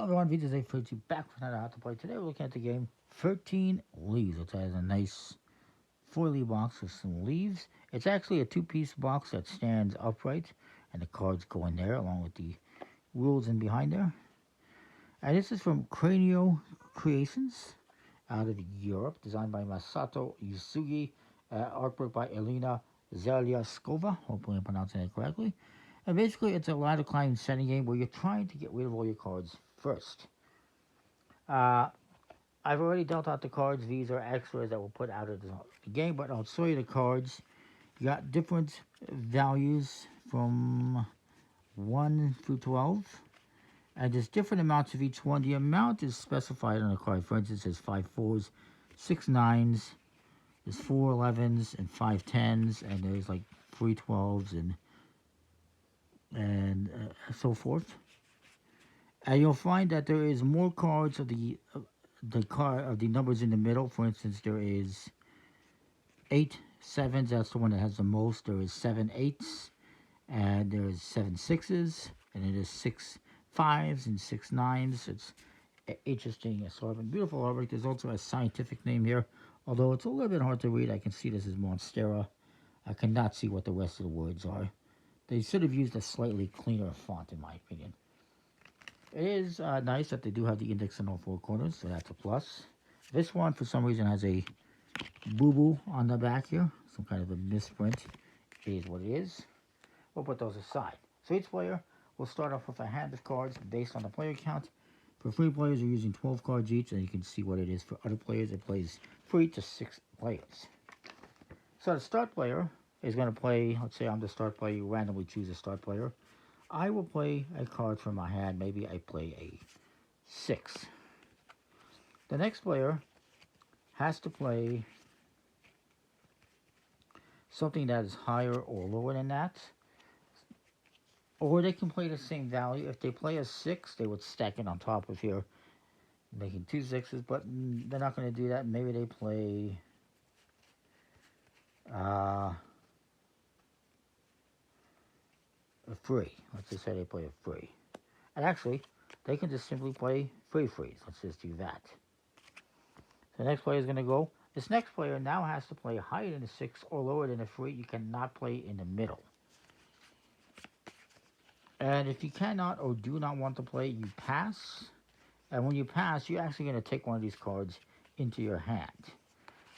Hello everyone, VJ for you back with another How to Play. Today we're looking at the game 13 Leaves, which has a nice 4-leaf box with some leaves. It's actually a two-piece box that stands upright, and the cards go in there along with the rules in behind there. And this is from Craniocreations out of Europe, designed by Masato Yusugi, artwork by Elena Zelyaskova, hopefully I'm pronouncing it correctly. And basically, it's a ladder climbing setting game where you're trying to get rid of all your cards first. I've already dealt out the cards. These are extras that were put out of the game, but I'll show you the cards. You got different values from 1 through 12. And there's different amounts of each one. The amount is specified on the card. For instance, there's 5 4s, 6 9s, there's 4 11s, and 5 10s, and there's like 3 12s and so forth. And you'll find that there is more cards of the numbers in the middle. For instance, there is 8 7s. That's the one that has the most. There is 7 8s, and there is 7 6s, and it is 6 5s and 6 9s. It's interesting assortment. Beautiful artwork. There's also a scientific name here, although it's a little bit hard to read. I can see this is Monstera. I cannot see what the rest of the words are. They should have used a slightly cleaner font, in my opinion. It is nice that they do have the index in all 4 corners, so that's a plus. This one, for some reason, has a boo-boo on the back here. Some kind of a misprint. It is what it is. We'll put those aside. So each player will start off with a hand of cards based on the player count. For 3 players, you're using 12 cards each, and you can see what it is. For other players, it plays 3 to 6 players. So the start player is going to play, let's say I'm the start player, you randomly choose a start player. I will play a card from my hand. Maybe I play a 6. The next player has to play something that is higher or lower than that. Or they can play the same value. If they play a 6, they would stack it on top of here, making 2 6s, but they're not going to do that. Maybe they play a 3. Let's just say they play a 3. And actually, they can just simply play 3 3s. Let's just do that. So the next player is going to go. This next player now has to play higher than a 6 or lower than a 3. You cannot play in the middle. And if you cannot or do not want to play, you pass. And when you pass, you're actually going to take one of these cards into your hand.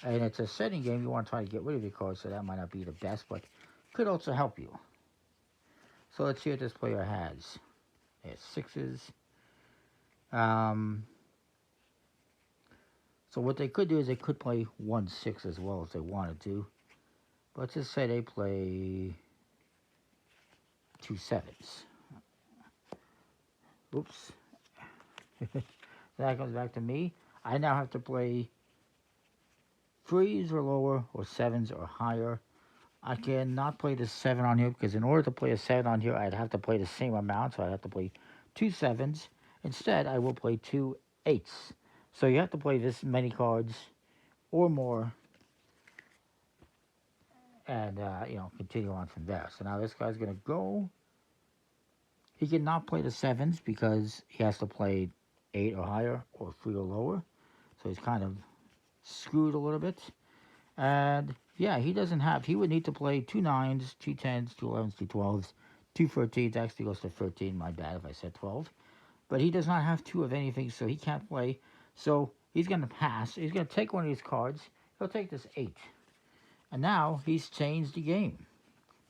And it's a setting game. You want to try to get rid of your cards, so that might not be the best, but could also help you. So let's see what this player has. It has 6s. So what they could do is they could play 1 6 as well if they wanted to. But let's just say they play 2 7s. Oops. That comes back to me. I now have to play 3s or lower or 7s or higher. I cannot play the 7 on here because in order to play a 7 on here, I'd have to play the same amount. So I'd have to play 2 7s. Instead, I will play 2 8s. So you have to play this many cards or more and, continue on from there. So now this guy's going to go. He cannot play the 7s because he has to play 8 or higher or 3 or lower. So he's kind of screwed a little bit. And yeah, he would need to play 2 9s, 2 10s, 2 11s, 2 12s, 2 13s. Actually goes to 13, my bad if I said 12. But he does not have 2 of anything, so he can't play. So he's going to pass. He's going to take one of these cards. He'll take this 8. And now he's changed the game.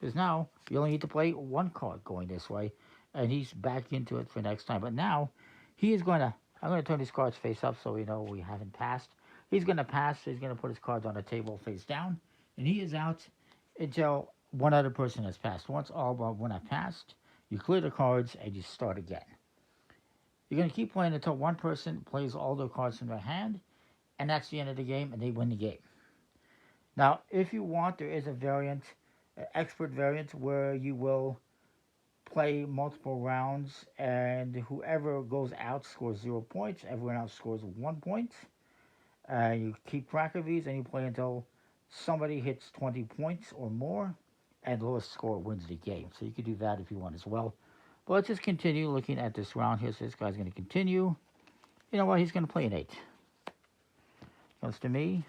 Because now you only need to play 1 card going this way. And he's back into it for next time. But now he is going to, I'm going to turn these cards face up so we know we haven't passed. He's going to pass. He's going to put his cards on the table face down. And he is out until one other person has passed. Once all but one have passed, you clear the cards and you start again. You're going to keep playing until one person plays all their cards in their hand. And that's the end of the game and they win the game. Now, if you want, there is a variant, expert variant, where you will play multiple rounds and whoever goes out scores 0 points. Everyone else scores 1 point. You keep track of these and you play until somebody hits 20 points or more and the lowest score wins the game. So you can do that if you want as well. But let's just continue looking at this round here. So this guy's going to continue. You know what? He's going to play an 8. Comes to me.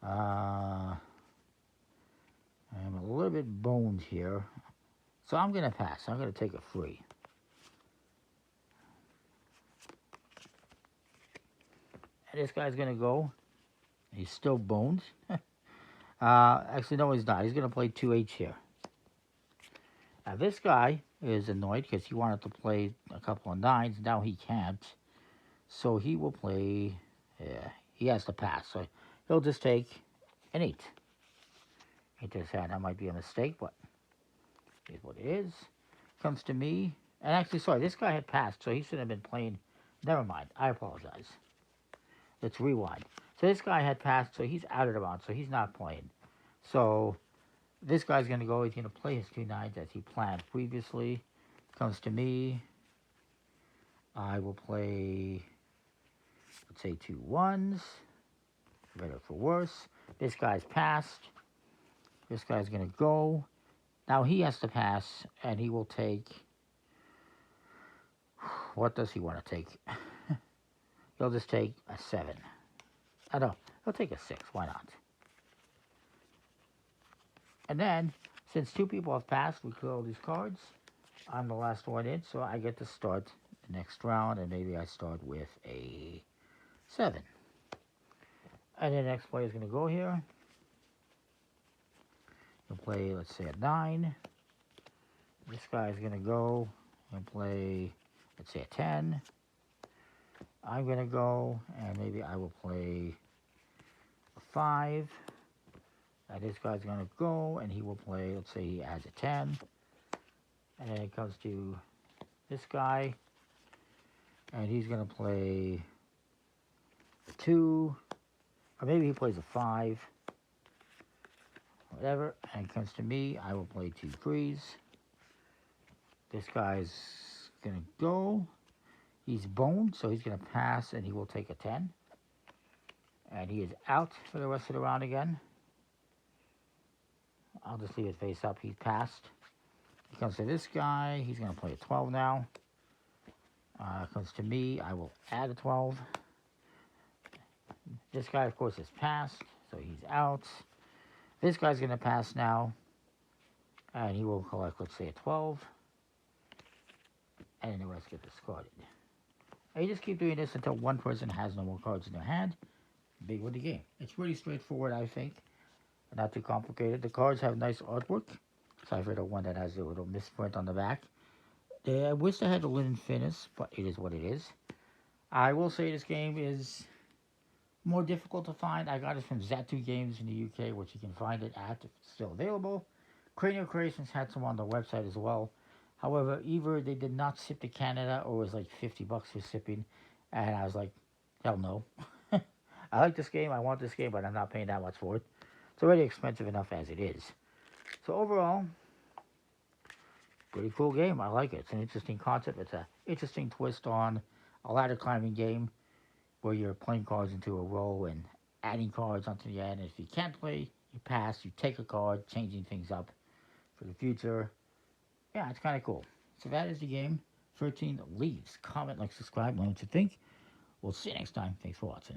I'm a little bit boned here. So I'm going to pass. I'm going to take a free. And this guy's going to go. He's still boned. Actually, no, he's not. He's going to play 2 8s here. Now, this guy is annoyed because he wanted to play a couple of 9s. Now he can't. So he will play... Yeah, he has to pass. So he'll just take an 8. Into his hand. That might be a mistake, but here's what it is. Comes to me. And actually, sorry, this guy had passed, so he shouldn't have been playing. Never mind. I apologize. Let's rewind. So this guy had passed, so he's out of the round, so he's not playing. So this guy's going to go. He's going to play his 2 9s as he planned previously. Comes to me. I will play, let's say, 2 1s. For better or for worse. This guy's passed. This guy's going to go. Now he has to pass, and he will take... What does he want to take? He'll just take a 7. I don't know. He'll take a 6. Why not? And then, since 2 people have passed, we clear all these cards. I'm the last one in, so I get to start the next round, and maybe I start with a 7. And the next player is going to go here. He'll play, let's say, a 9. This guy is going to go and play, let's say, a 10. I'm going to go, and maybe I will play a 5. And this guy's going to go, and he will play, let's say he adds a 10. And then it comes to this guy, and he's going to play a 2. Or maybe he plays a 5. Whatever, and it comes to me, I will play 2 3s. This guy's going to go. He's boned, so he's going to pass, and he will take a 10. And he is out for the rest of the round again. I'll just leave it face up. He's passed. He comes to this guy. He's going to play a 12 now. Comes to me. I will add a 12. This guy, of course, is passed, so he's out. This guy's going to pass now, and he will collect, let's say, a 12, and then the rest get discarded. And you just keep doing this until one person has no more cards in their hand. Big win the game. It's pretty straightforward, I think. Not too complicated. The cards have nice artwork. Sorry for the one that has a little misprint on the back. I wish I had a linen finish, but it is what it is. I will say this game is more difficult to find. I got it from Zatu Games in the UK, which you can find it at. It's still available. Craniocreations had some on their website as well. However, either they did not ship to Canada, or it was like $50 for shipping. And I was like, hell no. I like this game. I want this game, but I'm not paying that much for it. It's already expensive enough as it is. So overall, pretty cool game. I like it. It's an interesting concept. It's an interesting twist on a ladder climbing game where you're playing cards into a row and adding cards onto the end. And if you can't play, you pass, you take a card, changing things up for the future. Yeah, it's kind of cool. So that is the game. 13 Leaves. Comment, like, subscribe, know what you think. We'll see you next time. Thanks for watching.